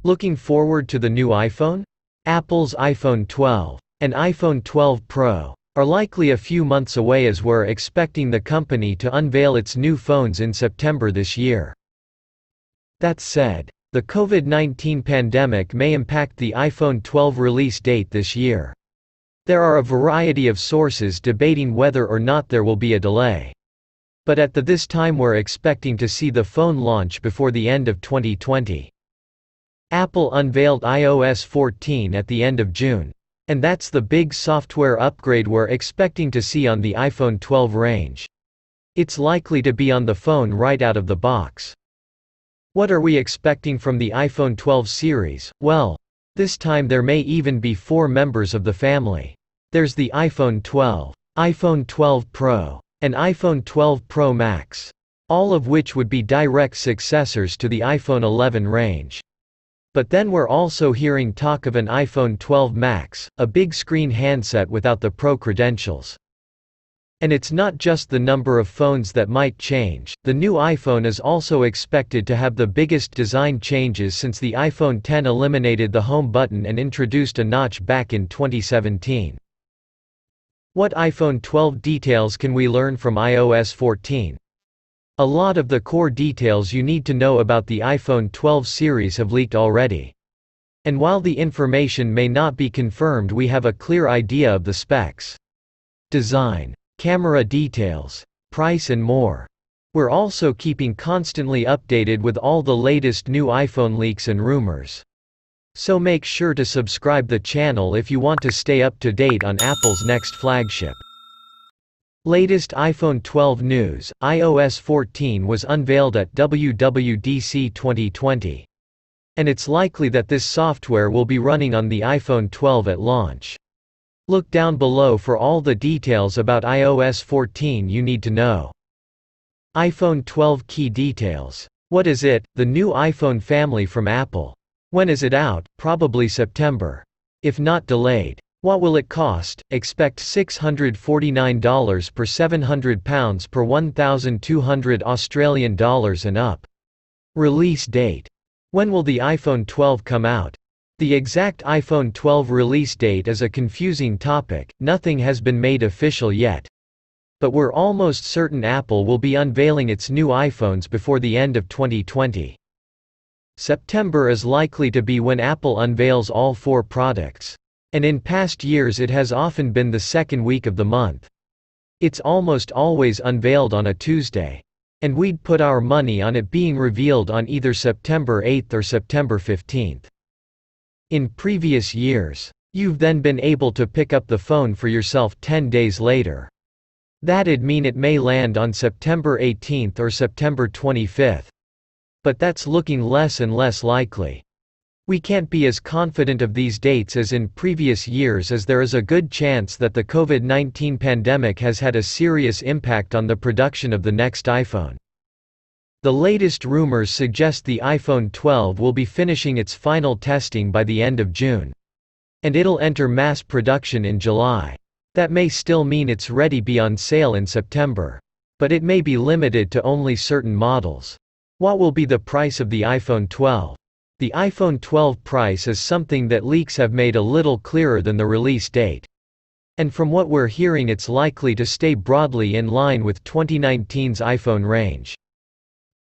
Looking forward to the new iPhone? Apple's iPhone 12 and iPhone 12 Pro are likely a few months away, as we're expecting the company to unveil its new phones in September this year. That said, the COVID-19 pandemic may impact the iPhone 12 release date this year. There are a variety of sources debating whether or not there will be a delay. But at this time we're expecting to see the phone launch before the end of 2020. Apple unveiled iOS 14 at the end of June. And that's the big software upgrade we're expecting to see on the iPhone 12 range. It's likely to be on the phone right out of the box. What are we expecting from the iPhone 12 series? Well, this time there may even be 4 members of the family. There's the iPhone 12, iPhone 12 Pro, and iPhone 12 Pro Max, all of which would be direct successors to the iPhone 11 range. But then we're also hearing talk of an iPhone 12 Max, a big screen handset without the Pro credentials. And it's not just the number of phones that might change. The new iPhone is also expected to have the biggest design changes since the iPhone X eliminated the home button and introduced a notch back in 2017. What iPhone 12 details can we learn from iOS 14? A lot of the core details you need to know about the iPhone 12 series have leaked already. And while the information may not be confirmed, we have a clear idea of the specs, design, camera details, price and more. We're also keeping constantly updated with all the latest new iPhone leaks and rumors. So make sure to subscribe the channel if you want to stay up to date on Apple's next flagship. Latest iPhone 12 news: iOS 14 was unveiled at WWDC 2020. And it's likely that this software will be running on the iPhone 12 at launch. Look down below for all the details about iOS 14 you need to know. iPhone 12 key details. What is it? The new iPhone family from Apple. When is it out? Probably September. If not delayed. What will it cost? Expect $649 per £700 per $1,200 and up. Release date. When will the iPhone 12 come out? The exact iPhone 12 release date is a confusing topic. Nothing has been made official yet. But we're almost certain Apple will be unveiling its new iPhones before the end of 2020. September is likely to be when Apple unveils all 4 products. And in past years it has often been the second week of the month. It's almost always unveiled on a Tuesday. And we'd put our money on it being revealed on either September 8th or September 15th. In previous years, you've then been able to pick up the phone for yourself 10 days later. That'd mean it may land on September 18th or September 25th. But that's looking less and less likely. We can't be as confident of these dates as in previous years, as there is a good chance that the COVID-19 pandemic has had a serious impact on the production of the next iPhone. The latest rumors suggest the iPhone 12 will be finishing its final testing by the end of June. And it'll enter mass production in July. That may still mean it's ready to be on sale in September. But it may be limited to only certain models. What will be the price of the iPhone 12? The iPhone 12 price is something that leaks have made a little clearer than the release date. And from what we're hearing, it's likely to stay broadly in line with 2019's iPhone range.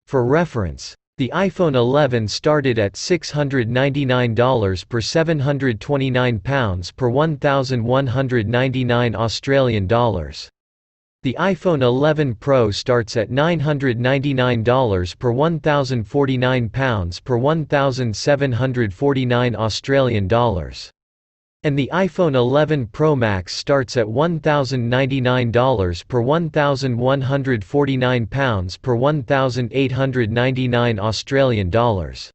For reference, the iPhone 11 started at $699 per £729 per $1,199. The iPhone 11 Pro starts at $999 per £1,049 per $1,749. And the iPhone 11 Pro Max starts at $1,099 per £1,149 per $1,899.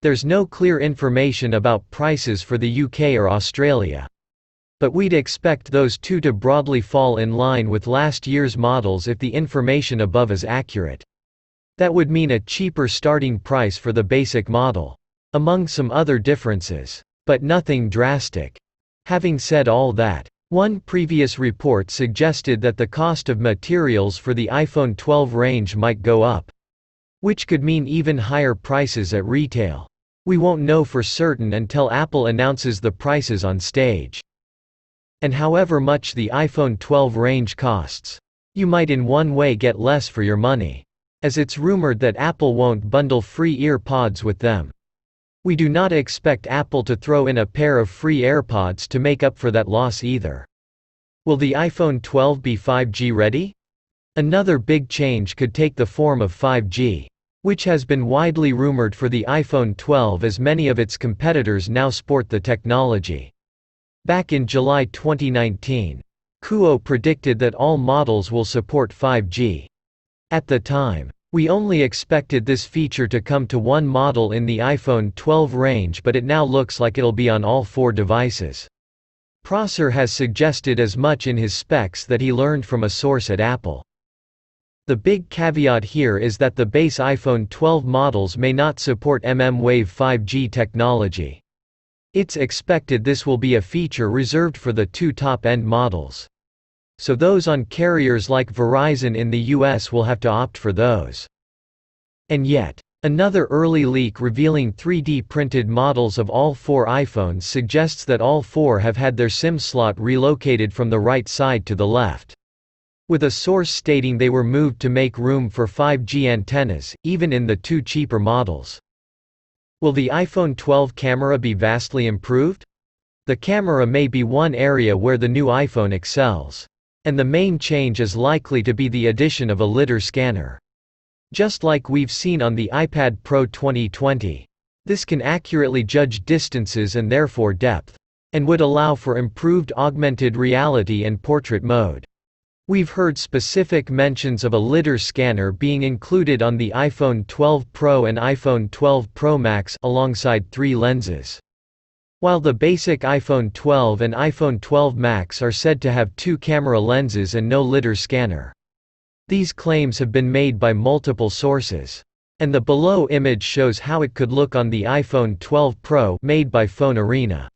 There's no clear information about prices for the UK or Australia. But we'd expect those two to broadly fall in line with last year's models if the information above is accurate. That would mean a cheaper starting price for the basic model, among some other differences. But nothing drastic. Having said all that, one previous report suggested that the cost of materials for the iPhone 12 range might go up, which could mean even higher prices at retail. We won't know for certain until Apple announces the prices on stage. And however much the iPhone 12 range costs, you might in one way get less for your money, as it's rumored that Apple won't bundle free ear-pods with them. We do not expect Apple to throw in a pair of free AirPods to make up for that loss either. Will the iPhone 12 be 5G ready? Another big change could take the form of 5G, which has been widely rumored for the iPhone 12 as many of its competitors now sport the technology. Back in July 2019, Kuo predicted that all models will support 5G. At the time, we only expected this feature to come to one model in the iPhone 12 range, but it now looks like it'll be on all 4 devices. Prosser has suggested as much in his specs that he learned from a source at Apple. The big caveat here is that the base iPhone 12 models may not support mmWave 5G technology. It's expected this will be a feature reserved for the 2 top-end models. So those on carriers like Verizon in the US will have to opt for those. And yet, another early leak revealing 3D printed models of all 4 iPhones suggests that all 4 have had their SIM slot relocated from the right side to the left, with a source stating they were moved to make room for 5G antennas, even in the 2 cheaper models. Will the iPhone 12 camera be vastly improved? The camera may be one area where the new iPhone excels. And the main change is likely to be the addition of a lidar scanner. Just like we've seen on the iPad Pro 2020. This can accurately judge distances and therefore depth, and would allow for improved augmented reality and portrait mode. We've heard specific mentions of a lidar scanner being included on the iPhone 12 Pro and iPhone 12 Pro Max alongside 3 lenses. While the basic iPhone 12 and iPhone 12 Max are said to have 2 camera lenses and no lidar scanner. These claims have been made by multiple sources. And the below image shows how it could look on the iPhone 12 Pro made by Phone Arena.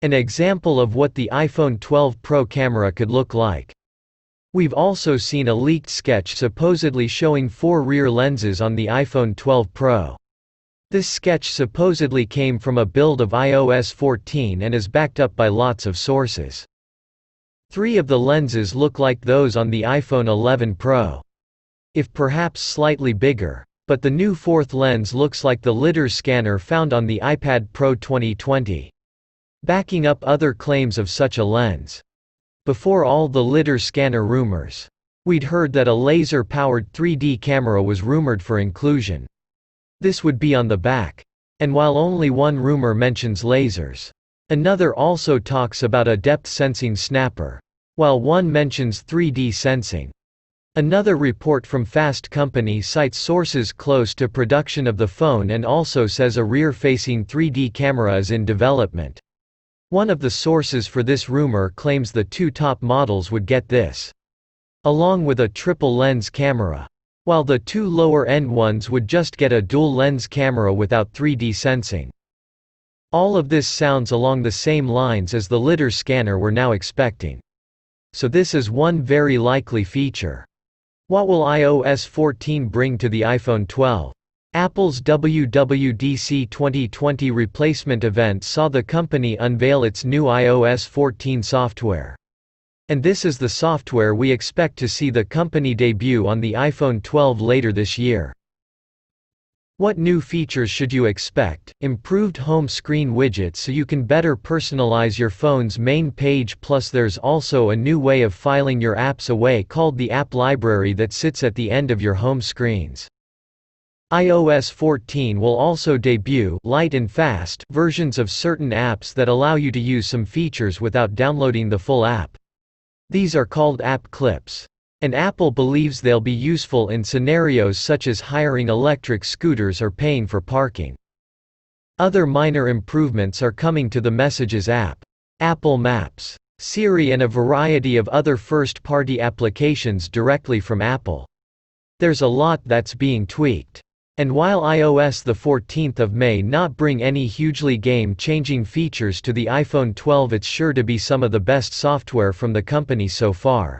An example of what the iPhone 12 Pro camera could look like. We've also seen a leaked sketch supposedly showing 4 rear lenses on the iPhone 12 Pro. This sketch supposedly came from a build of iOS 14 and is backed up by lots of sources. 3 of the lenses look like those on the iPhone 11 Pro. If perhaps slightly bigger, but the new 4th lens looks like the lidar scanner found on the iPad Pro 2020. Backing up other claims of such a lens. Before all the lidar scanner rumors, we'd heard that a laser-powered 3D camera was rumored for inclusion. This would be on the back. And while only one rumor mentions lasers, another also talks about a depth-sensing snapper, while one mentions 3D sensing. Another report from Fast Company cites sources close to production of the phone and also says a rear-facing 3D camera is in development. One of the sources for this rumor claims the 2 top models would get this, along with a triple-lens camera, while the 2 lower-end ones would just get a dual-lens camera without 3D sensing. All of this sounds along the same lines as the lidar scanner we're now expecting. So this is one very likely feature. What will iOS 14 bring to the iPhone 12? Apple's WWDC 2020 replacement event saw the company unveil its new iOS 14 software. And this is the software we expect to see the company debut on the iPhone 12 later this year. What new features should you expect? Improved home screen widgets so you can better personalize your phone's main page, plus there's also a new way of filing your apps away called the App Library that sits at the end of your home screens. iOS 14 will also debut light and fast versions of certain apps that allow you to use some features without downloading the full app. These are called app clips. And Apple believes they'll be useful in scenarios such as hiring electric scooters or paying for parking. Other minor improvements are coming to the Messages app, Apple Maps, Siri, and a variety of other first-party applications directly from Apple. There's a lot that's being tweaked. And while iOS the 14th of May not bring any hugely game-changing features to the iPhone 12, it's sure to be some of the best software from the company so far.